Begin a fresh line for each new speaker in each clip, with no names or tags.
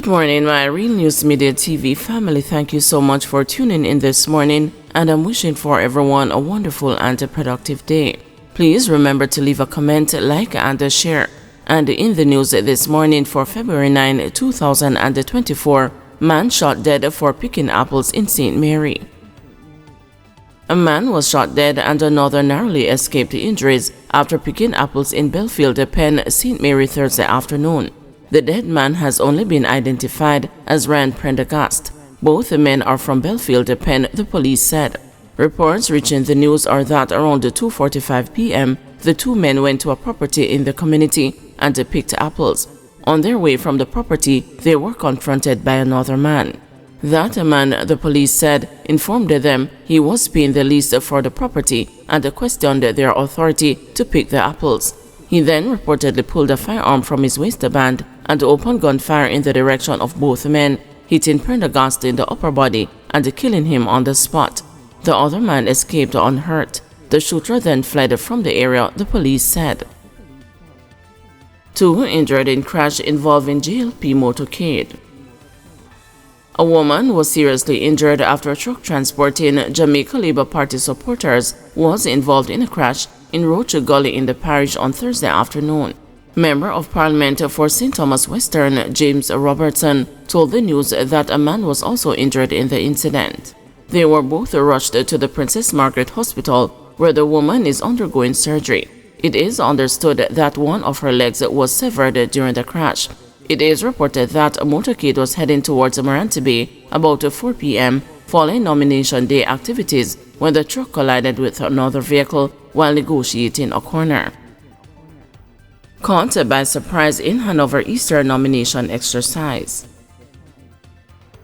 morning, my Real News Media TV family. Thank you so much for tuning in this morning, and I'm wishing for everyone a wonderful and a productive day. Please remember to leave a comment, like, and share. And in the news this morning for February 9, 2024, man shot dead for picking apples in St. Mary. A man was shot dead and another narrowly escaped injuries after picking apples in Belfield Pen, St. Mary Thursday afternoon. The dead man has only been identified as Ryan Prendergast. Both the men are from Belfield Pen, the police said. Reports reaching the news are that around 2:45 p.m., the two men went to a property in the community and picked apples. On their way from the property, they were confronted by another man. That man, the police said, informed them he was paying the lease for the property and questioned their authority to pick the apples. He then reportedly pulled a firearm from his waistband and opened gunfire in the direction of both men, hitting Prendergast in the upper body and killing him on the spot. The other man escaped unhurt. The shooter then fled from the area, the police said. Two injured in crash involving JLP motorcade. A woman was seriously injured after a truck transporting Jamaica Labour Party supporters was involved in a crash in Roach Gully in the parish on Thursday afternoon. Member of Parliament for St. Thomas Western, James Robertson, told the news that a man was also injured in the incident. They were both rushed to the Princess Margaret Hospital, where the woman is undergoing surgery. It is understood that one of her legs was severed during the crash. It is reported that a motorcade was heading towards Morante Bay about 4 p.m. following nomination day activities when the truck collided with another vehicle while negotiating a corner. Caught by surprise in Hanover Eastern nomination exercise.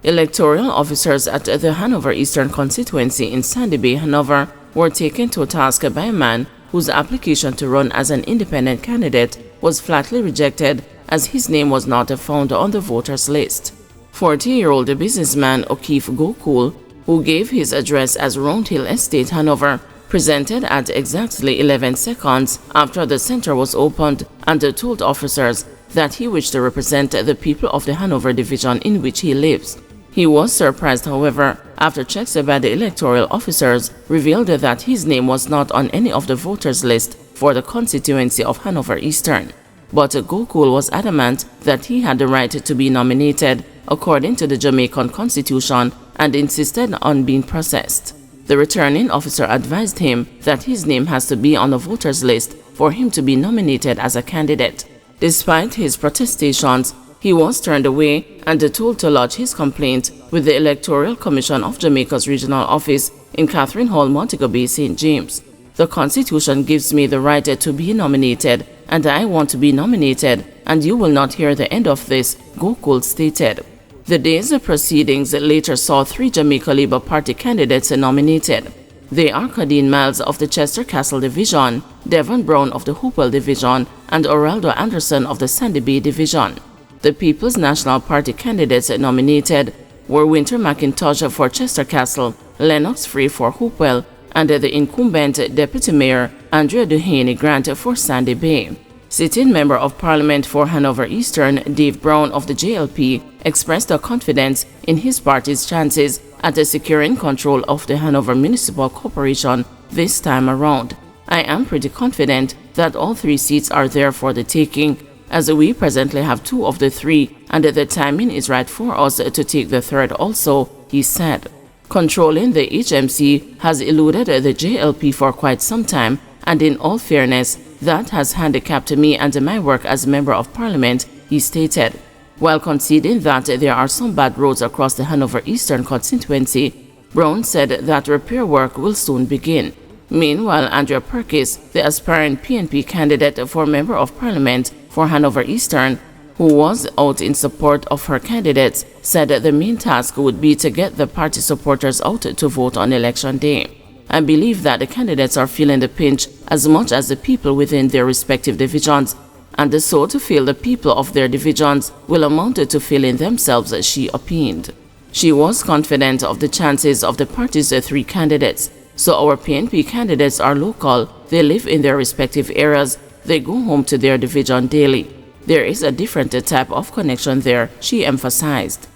Electoral officers at the Hanover Eastern constituency in Sandy Bay, Hanover, were taken to task by a man whose application to run as an independent candidate was flatly rejected as his name was not found on the voters list. 40-year-old businessman O'Keefe Gokul, who gave his address as Round Hill Estate, Hanover, presented at exactly 11 seconds after the center was opened and told officers that he wished to represent the people of the Hanover division in which he lives. He was surprised, however, after checks by the electoral officers revealed that his name was not on any of the voters' list for the constituency of Hanover Eastern. But Gokul was adamant that he had the right to be nominated according to the Jamaican Constitution and insisted on being processed. The returning officer advised him that his name has to be on the voters' list for him to be nominated as a candidate. Despite his protestations, he was turned away and told to lodge his complaint with the Electoral Commission of Jamaica's regional office in Catherine Hall, Montego Bay, St. James. The Constitution gives me the right to be nominated, and I want to be nominated, and you will not hear the end of this, Gokul stated. The day's proceedings later saw 3 Jamaica Labour Party candidates nominated. They are Kadeen Miles of the Chester Castle Division, Devon Brown of the Hopewell Division, and Orlando Anderson of the Sandy Bay Division. The People's National Party candidates nominated were Winter McIntosh for Chester Castle, Lennox Free for Hopewell, and the incumbent Deputy Mayor Andrea Duhaney Grant for Sandy Bay. Sitting Member of Parliament for Hanover Eastern, Dave Brown of the JLP, expressed a confidence in his party's chances at securing control of the Hanover Municipal Corporation this time around. I am pretty confident that all 3 seats are there for the taking, as we presently have 2 of the 3, and the timing is right for us to take the 3rd also, he said. Controlling the HMC has eluded the JLP for quite some time, and in all fairness, that has handicapped me and my work as Member of Parliament, he stated. While conceding that there are some bad roads across the Hanover Eastern constituency, Brown said that repair work will soon begin. Meanwhile, Andrea Perkis, the aspiring PNP candidate for Member of Parliament for Hanover Eastern, who was out in support of her candidates, said the main task would be to get the party supporters out to vote on election day. I believe that the candidates are feeling the pinch as much as the people within their respective divisions, and so to fail the people of their divisions will amount to failing themselves, she opined. She was confident of the chances of the party's 3 candidates. So our PNP candidates are local, they live in their respective areas, they go home to their division daily. There is a different type of connection there, she emphasized.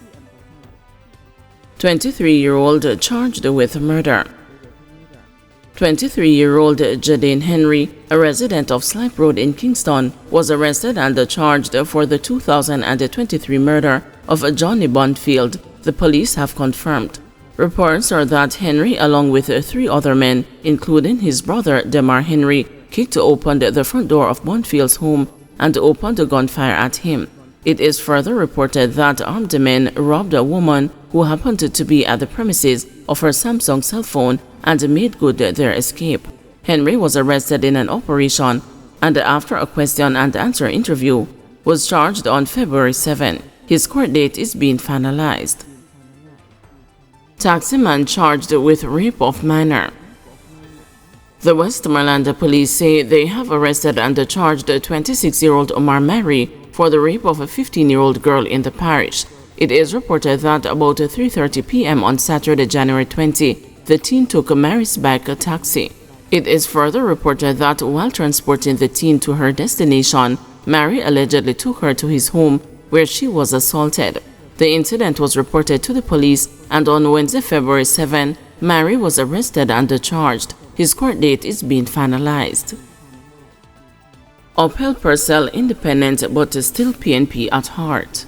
23-year-old charged with murder. 23-year-old Jadane Henry, a resident of Slipe Road in Kingston, was arrested and charged for the 2023 murder of Johnny Bondfield, the police have confirmed. Reports are that Henry, along with 3 other men, including his brother Demar Henry, kicked open the front door of Bondfield's home and opened a gunfire at him. It is further reported that armed men robbed a woman who happened to be at the premises of her Samsung cell phone and made good their escape. Henry was arrested in an operation and after a question and answer interview was charged on February 7. His court date is being finalized. Taximan charged with rape of minor. The Westmoreland police say they have arrested and charged 26-year-old Omar Mary for the rape of a 15-year-old girl in the parish. It is reported that about 3:30 p.m. on Saturday, January 20, the teen took Mary's bike taxi. It is further reported that while transporting the teen to her destination, Mary allegedly took her to his home where she was assaulted. The incident was reported to the police, and on Wednesday, February 7, Mary was arrested and charged. His court date is being finalized. Upheld Purcell independent but still PNP at heart.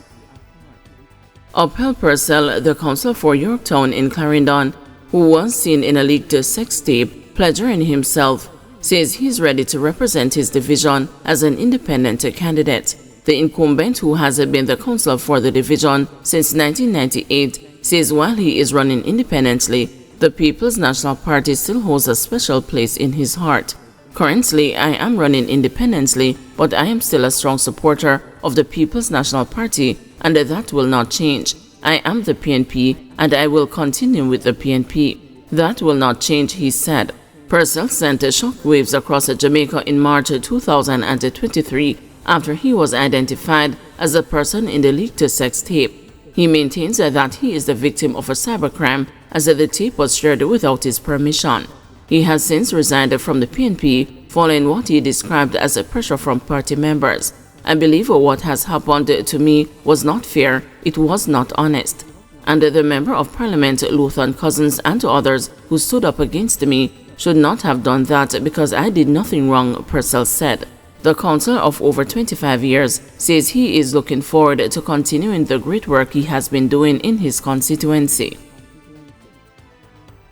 Upheld Purcell, the council for Yorktown in Clarendon, who was seen in a leaked sex tape pleasuring himself, says he's ready to represent his division as an independent candidate. The incumbent, who has been the council for the division since 1998, says while he is running independently, the People's National Party still holds a special place in his heart. Currently, I am running independently, but I am still a strong supporter of the People's National Party, and that will not change. I am the PNP, and I will continue with the PNP. That will not change, he said. Purcell sent shockwaves across Jamaica in March 2023 after he was identified as a person in the leaked sex tape. He maintains that he is the victim of a cybercrime as the tape was shared without his permission. He has since resigned from the PNP following what he described as a pressure from party members. I believe what has happened to me was not fair, it was not honest. And the Member of Parliament, Luthan Cousins, and others who stood up against me should not have done that because I did nothing wrong, Purcell said. The councillor of over 25 years says he is looking forward to continuing the great work he has been doing in his constituency.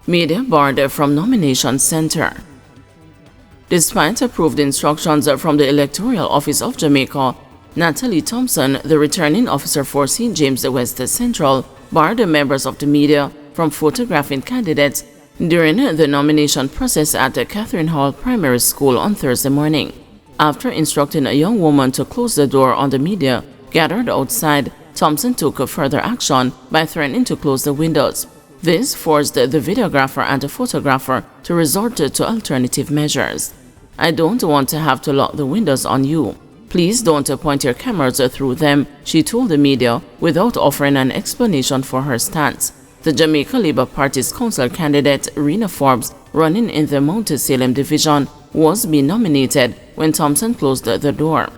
Media barred from nomination center. Despite approved instructions from the Electoral Office of Jamaica, Natalie Thompson, the returning officer for St. James West Central, barred members of the media from photographing candidates during the nomination process at Catherine Hall Primary School on Thursday morning. After instructing a young woman to close the door on the media gathered outside, Thompson took further action by threatening to close the windows. This forced the videographer and the photographer to resort to alternative measures. I don't want to have to lock the windows on you. Please don't point your cameras through them, she told the media without offering an explanation for her stance. The Jamaica Labour Party's council candidate, Rena Forbes, running in the Mount Salem division, was being nominated when Thompson closed the door.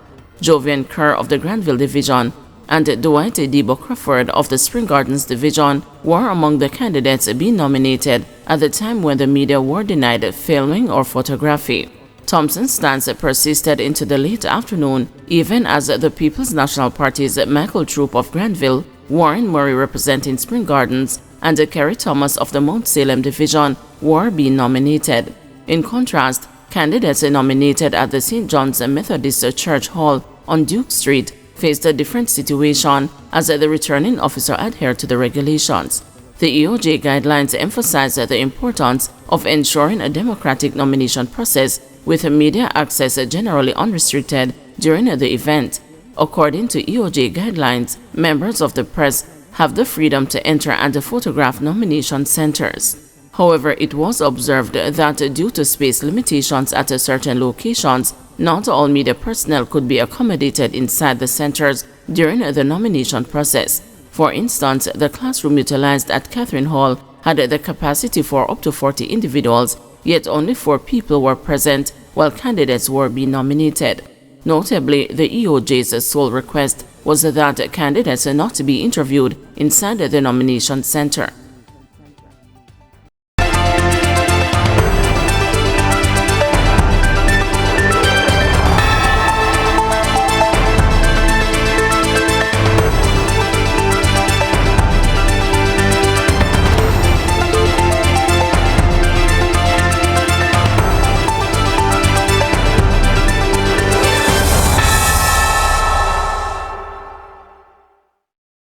Jovian Kerr of the Granville division and Dwight Debo Crawford of the Spring Gardens division were among the candidates being nominated at the time when the media were denied filming or photography. Thompson's stance persisted into the late afternoon, even as the People's National Party's Michael Troop of Granville, Warren Murray representing Spring Gardens, and Kerry Thomas of the Mount Salem division were being nominated. In contrast, candidates nominated at the St. John's Methodist Church Hall on Duke Street faced a different situation as the returning officer adhered to the regulations. The EOJ guidelines emphasize the importance of ensuring a democratic nomination process with media access generally unrestricted during the event. According to EOJ guidelines, members of the press have the freedom to enter and photograph nomination centers. However, it was observed that due to space limitations at certain locations, not all media personnel could be accommodated inside the centers during the nomination process. For instance, the classroom utilized at Catherine Hall had the capacity for up to 40 individuals, yet only 4 people were present while candidates were being nominated. Notably, the EOJ's sole request was that candidates not to be interviewed inside the nomination center.